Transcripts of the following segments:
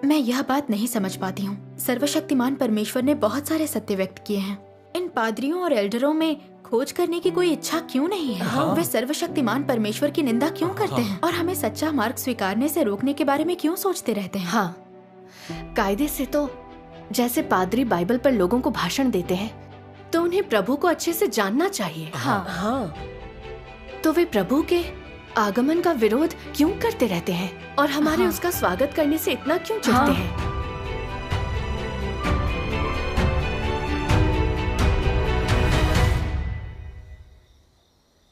मैं यह बात नहीं समझ पाती हूँ। सर्वशक्तिमान परमेश्वर ने बहुत सारे सत्य व्यक्त किए हैं। इन पादरियों और एल्डरों में खोज करने की कोई इच्छा क्यों नहीं है? वे सर्वशक्तिमान परमेश्वर की निंदा क्यों करते हैं और हमें सच्चा मार्ग स्वीकारने से रोकने के बारे में क्यों सोचते रहते हैं? हाँ, कायदे से तो जैसे पादरी बाइबल पर लोगों को भाषण देते हैं, तो उन्हें प्रभु को अच्छे से जानना चाहिए। हाँ। तो वे प्रभु के आगमन का विरोध क्यों करते रहते हैं और हमारे उसका स्वागत करने से इतना क्यों चिढ़ते हैं?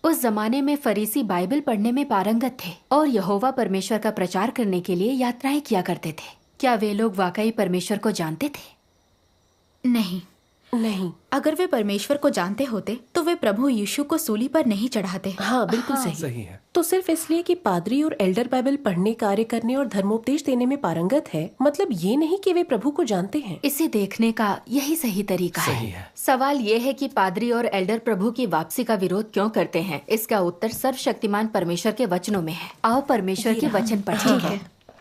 उस जमाने में फरीसी बाइबल पढ़ने में पारंगत थे और यहोवा परमेश्वर का प्रचार करने के लिए यात्राएं किया करते थे। क्या वे लोग वाकई परमेश्वर को जानते थे? नहीं। अगर वे परमेश्वर को जानते होते तो वे प्रभु यीशु को सूली पर नहीं चढ़ाते। हाँ, बिल्कुल सही है। तो सिर्फ इसलिए कि पादरी और एल्डर बाइबल पढ़ने, कार्य करने और धर्मोपदेश देने में पारंगत है, मतलब ये नहीं कि वे प्रभु को जानते हैं। इसे देखने का यही सही तरीका है। सवाल ये है कि पादरी और एल्डर प्रभु की वापसी का विरोध क्यों करते हैं? इसका उत्तर सर्वशक्तिमान परमेश्वर के वचनों में है। आओ परमेश्वर के वचन पढ़ें।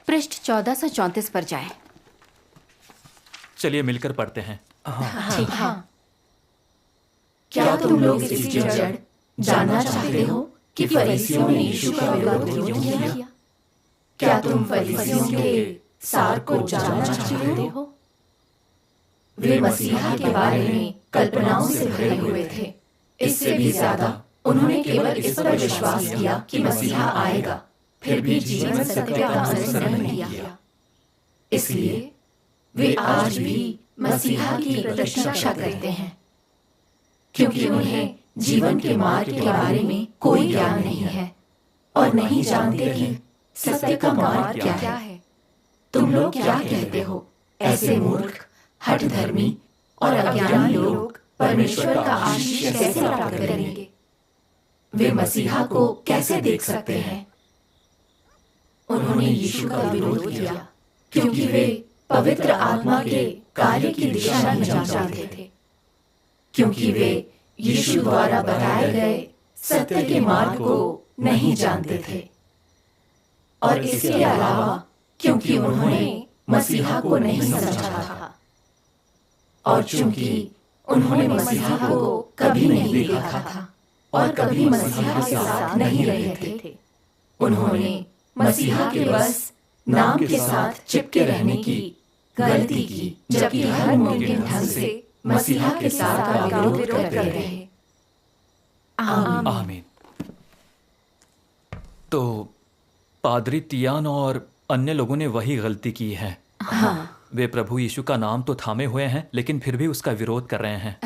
पृष्ठ 1434 पर जाएं। चलिए मिलकर पढ़ते हैं। ठीक है। क्या तुम लोग इसकी जड़ जानना चाहते हो कि फरीसियों ने यीशु का विरोध क्यों किया? क्या तुम फरीसियों के सार को जानना चाहते हो? वे मसीहा के बारे में कल्पनाओं से भरे हुए थे। इससे भी ज्यादा उन्होंने केवल इस पर विश्वास किया कि मसीहा आएगा, फिर भी जीवन सत्य का अनुसरण नहीं किया। इसलिए वे आज भी मसीहा की प्रतीक्षा करते हैं, क्योंकि उन्हें जीवन के मार्ग के बारे में कोई ज्ञान नहीं है और नहीं जानते कि सत्य का मार्ग क्या है। तुम लोग क्या कहते हो? ऐसे मूर्ख, हठधर्मी और अज्ञानी लोग परमेश्वर का आशीष कैसे प्राप्त करेंगे? वे मसीहा को कैसे देख सकते हैं? उन्होंने यीशु का विरोध किया क्योंकि वे पवित्र आत्मा के कार्य की दिशा नहीं जानते थे, क्योंकि वे यीशु द्वारा बताए गए सत्य के मार्ग को नहीं जानते थे, और इसके अलावा क्योंकि उन्होंने मसीहा को नहीं समझा था, और चूंकि उन्होंने मसीहा को कभी नहीं देखा था और कभी मसीहा के साथ नहीं रहे थे, उन्होंने मसीहा के बस नाम के साथ चिपके रहने की गलती की, जबकि हर मुमकिन ढंग से मसीहा के साथ का विरोध करते रहे। आमीन। तो पादरी तियान और अन्य लोगों ने वही गलती की है। वे प्रभु यीशु का नाम तो थामे हुए हैं, लेकिन फिर भी उसका विरोध कर रहे हैं।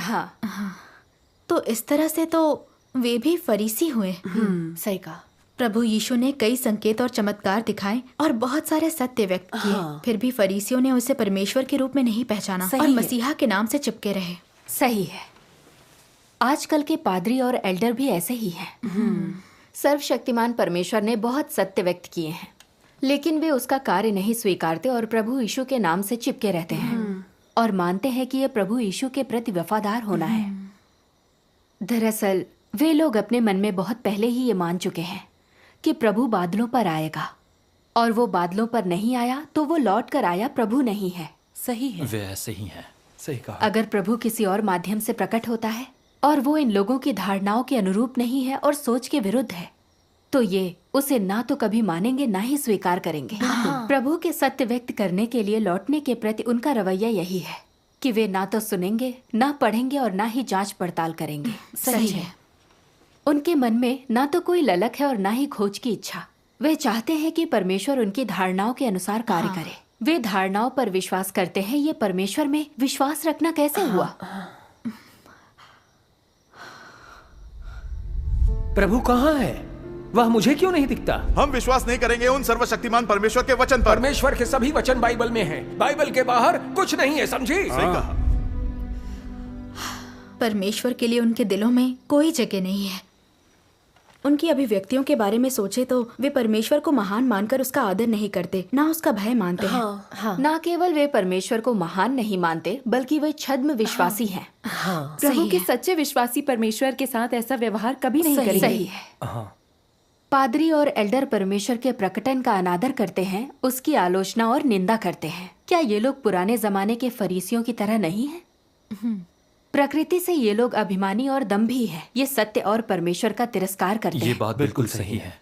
तो इस तरह से तो वे भी फरीसी हुए। सही कहा। प्रभु यीशु ने कई संकेत और चमत्कार दिखाए और बहुत सारे सत्य व्यक्त किए, फिर भी फरीसियों ने उसे परमेश्वर के रूप में नहीं पहचाना और मसीहा के नाम से चिपके रहे। सही है। आजकल के पादरी और एल्डर भी ऐसे ही हैं। सर्वशक्तिमान परमेश्वर ने बहुत सत्य व्यक्त किए हैं, लेकिन वे उसका कार्य नहीं स्वीकारते और प्रभु यीशु के नाम से चिपके रहते हैं और मानते हैं कि यह प्रभु यीशु के प्रति वफादार होना है। दरअसल वे लोग अपने मन में बहुत पहले ही ये मान चुके हैं कि प्रभु बादलों पर आएगा, और वो बादलों पर नहीं आया तो वो लौट कर आया प्रभु नहीं है। सही है। वे ऐसे ही हैं। सही कहा। अगर प्रभु किसी और माध्यम से प्रकट होता है और वो इन लोगों की धारणाओं के अनुरूप नहीं है और सोच के विरुद्ध है, तो ये उसे ना तो कभी मानेंगे ना ही स्वीकार करेंगे। प्रभु के सत्य व्यक्त करने के लिए लौटने के प्रति उनका रवैया यही है कि वे ना तो सुनेंगे, ना पढ़ेंगे और ना ही जांच पड़ताल करेंगे। सही है। उनके मन में ना तो कोई ललक है और ना ही खोज की इच्छा। वे चाहते हैं कि परमेश्वर उनकी धारणाओं के अनुसार कार्य करे। वे धारणाओं पर विश्वास करते हैं। ये परमेश्वर में विश्वास रखना कैसे हुआ? प्रभु कहाँ है? वह मुझे क्यों नहीं दिखता? हम विश्वास नहीं करेंगे उन सर्वशक्तिमान परमेश्वर के वचन पर। परमेश्वर के सभी वचन बाइबल में हैं। बाइबल के बाहर कुछ नहीं है, समझी? सही कहा। परमेश्वर के लिए उनके दिलों में कोई जगह नहीं है। उनकी अभिव्यक्तियों के बारे में सोचे तो वे परमेश्वर को महान मानकर उसका आदर नहीं करते, ना उसका भय मानते हैं। ना केवल वे परमेश्वर को महान नहीं मानते, बल्कि वे छद्म विश्वासी हैं। प्रभु के सच्चे विश्वासी परमेश्वर के साथ ऐसा व्यवहार कभी नहीं करेंगे। सही है। पादरी और एल्डर परमेश्वर के प्रकटन का अनादर करते हैं, उसकी आलोचना और निंदा करते हैं। क्या ये लोग पुराने जमाने के फरीसियों की तरह नहीं हैं? प्रकृति से ये लोग अभिमानी और दम्भी हैं। ये सत्य और परमेश्वर का तिरस्कार करते ये हैं। बात बिल्कुल सही है।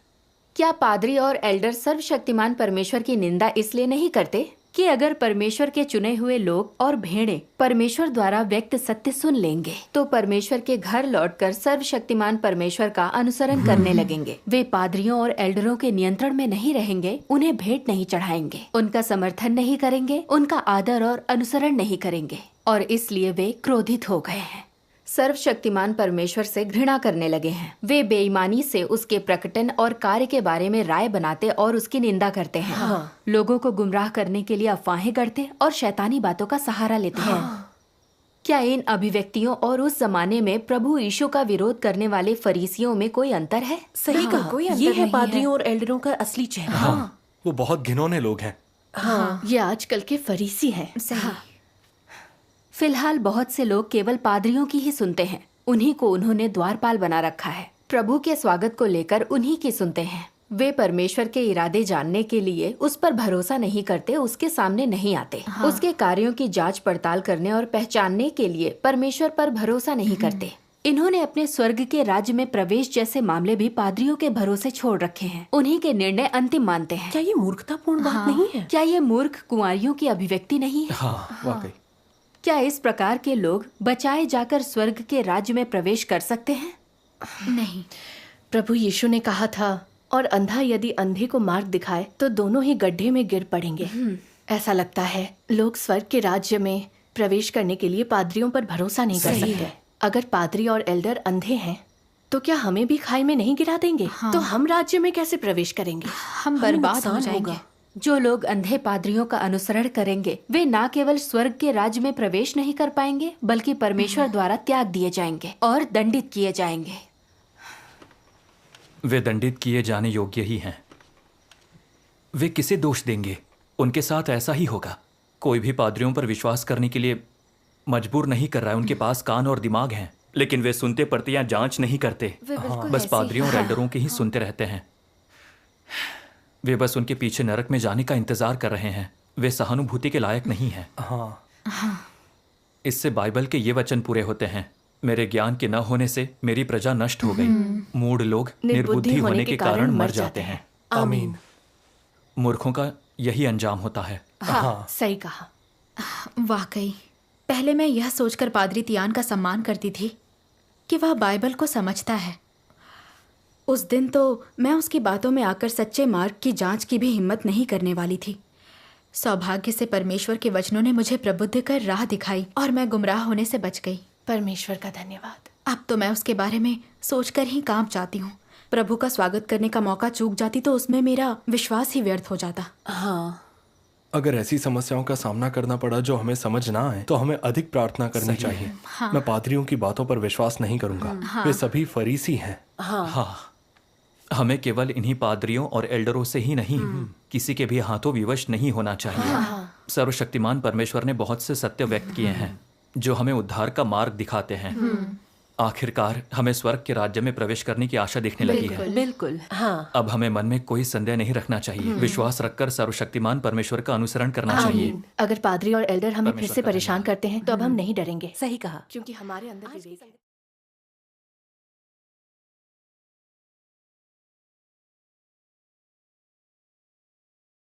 क्या पादरी और एल्डर सर्वशक्तिमान परमेश्वर की निंदा इसलिए नहीं करते कि अगर परमेश्वर के चुने हुए लोग और भेड़ें परमेश्वर द्वारा व्यक्त सत्य सुन लेंगे तो परमेश्वर के घर लौटकर सर्वशक्तिमान परमेश्वर का अनुसरण करने लगेंगे? वे पादरियों और एल्डरों के नियंत्रण में नहीं रहेंगे, उन्हें भेंट नहीं चढ़ाएंगे, उनका समर्थन नहीं करेंगे, उनका आदर और अनुसरण नहीं करेंगे, और इसलिए वे क्रोधित हो गए हैं। सर्वशक्तिमान परमेश्वर से घृणा करने लगे हैं। वे बेईमानी से उसके प्रकटन और कार्य के बारे में राय बनाते और उसकी निंदा करते हैं। लोगों को गुमराह करने के लिए अफवाहें गढ़ते और शैतानी बातों का सहारा लेते हैं। क्या इन अभिव्यक्तियों और उस जमाने में प्रभु यीशु का विरोध करने वाले फरीसियों में कोई अंतर है? सही कहा। कोई अंतर ये है नहीं पादरियों और एल्डरों का असली चेहरा। वो बहुत घिनौने लोग हैं। ये आजकल के फरीसी हैं। फिलहाल बहुत से लोग केवल पादरियों की ही सुनते हैं। उन्हीं को उन्होंने द्वारपाल बना रखा है। प्रभु के स्वागत को लेकर उन्हीं की सुनते हैं। वे परमेश्वर के इरादे जानने के लिए उस पर भरोसा नहीं करते, उसके सामने नहीं आते। उसके कार्यों की जांच पड़ताल करने और पहचानने के लिए परमेश्वर पर भरोसा नहीं करते। इन्होंने अपने स्वर्ग के राज्य में प्रवेश जैसे मामले भी पादरियों के भरोसे छोड़ रखे हैं। उन्हीं के निर्णय अंतिम मानते हैं। क्या ये मूर्खतापूर्ण बात नहीं है? क्या ये मूर्ख कुंवारियों की अभिव्यक्ति नहीं है? हाँ, वाकई। क्या इस प्रकार के लोग बचाए जाकर स्वर्ग के राज्य में प्रवेश कर सकते हैं? नहीं। प्रभु यीशु ने कहा था, और अंधा यदि अंधे को मार्ग दिखाए तो दोनों ही गड्ढे में गिर पड़ेंगे। ऐसा लगता है लोग स्वर्ग के राज्य में प्रवेश करने के लिए पादरियों पर भरोसा नहीं कर सकते। अगर पादरी और एल्डर अंधे हैं तो क्या हमें भी खाई में नहीं गिरा देंगे? तो हम राज्य में कैसे प्रवेश करेंगे? हम बर्बाद हो जाएंगे। जो लोग अंधे पादरियों का अनुसरण करेंगे वे न केवल स्वर्ग के राज्य में प्रवेश नहीं कर पाएंगे बल्कि परमेश्वर द्वारा त्याग दिए जाएंगे और दंडित किए जाएंगे। वे दंडित किए जाने योग्य ही हैं। वे किसे दोष देंगे? उनके साथ ऐसा ही होगा। कोई भी पादरियों पर विश्वास करने के लिए मजबूर नहीं कर रहा है। उनके पास कान और दिमाग हैं, लेकिन वे सुनते पढ़ते या जांच नहीं करते। बस पादरियों और एल्डरों के ही सुनते रहते हैं। वे बस उनके पीछे नरक में जाने का इंतजार कर रहे हैं। वे सहानुभूति के लायक नहीं हैं। इससे बाइबल के ये वचन पूरे होते हैं, मेरे ज्ञान के न होने से मेरी प्रजा नष्ट हो गई। मूढ़ लोग निर्बुद्धि होने के कारण मर जाते हैं। आमीन। मूर्खों का यही अंजाम होता है। सही कहा। वाकई पहले मैं यह सोचकर पादरी तियान का सम्मान करती थी कि वह बाइबल को समझता है। उस दिन तो मैं उसकी बातों में आकर सच्चे मार्ग की जांच की भी हिम्मत नहीं करने वाली थी। सौभाग्य से परमेश्वर के वचनों ने मुझे प्रबुद्ध कर राह दिखाई और मैं गुमराह होने से बच गई। परमेश्वर का धन्यवाद। अब तो मैं उसके बारे में सोचकर ही कांप जाती हूँ। प्रभु का स्वागत करने का मौका चूक जाती तो उसमें मेरा विश्वास ही व्यर्थ हो जाता। अगर ऐसी समस्याओं का सामना करना पड़ा जो हमें समझ ना आए तो हमें अधिक प्रार्थना करनी चाहिए। मैं पादरियों की बातों पर विश्वास नहीं करूंगा। वे सभी फरीसी हैं। हमें केवल इन्हीं पादरियों और एल्डरों से ही नहीं, किसी के भी हाथों विवश नहीं होना चाहिए। सर्वशक्तिमान परमेश्वर ने बहुत से सत्य व्यक्त किए हैं जो हमें उद्धार का मार्ग दिखाते हैं। आखिरकार हमें स्वर्ग के राज्य में प्रवेश करने की आशा दिखने लगी है। बिल्कुल। अब हमें मन में कोई संदेह नहीं रखना चाहिए। विश्वास रखकर सर्वशक्तिमान परमेश्वर का अनुसरण करना चाहिए। अगर पादरी और एल्डर हमें फिर से परेशान करते हैं तो अब हम नहीं डरेंगे। सही कहा। क्योंकि हमारे अंदर विवेक है।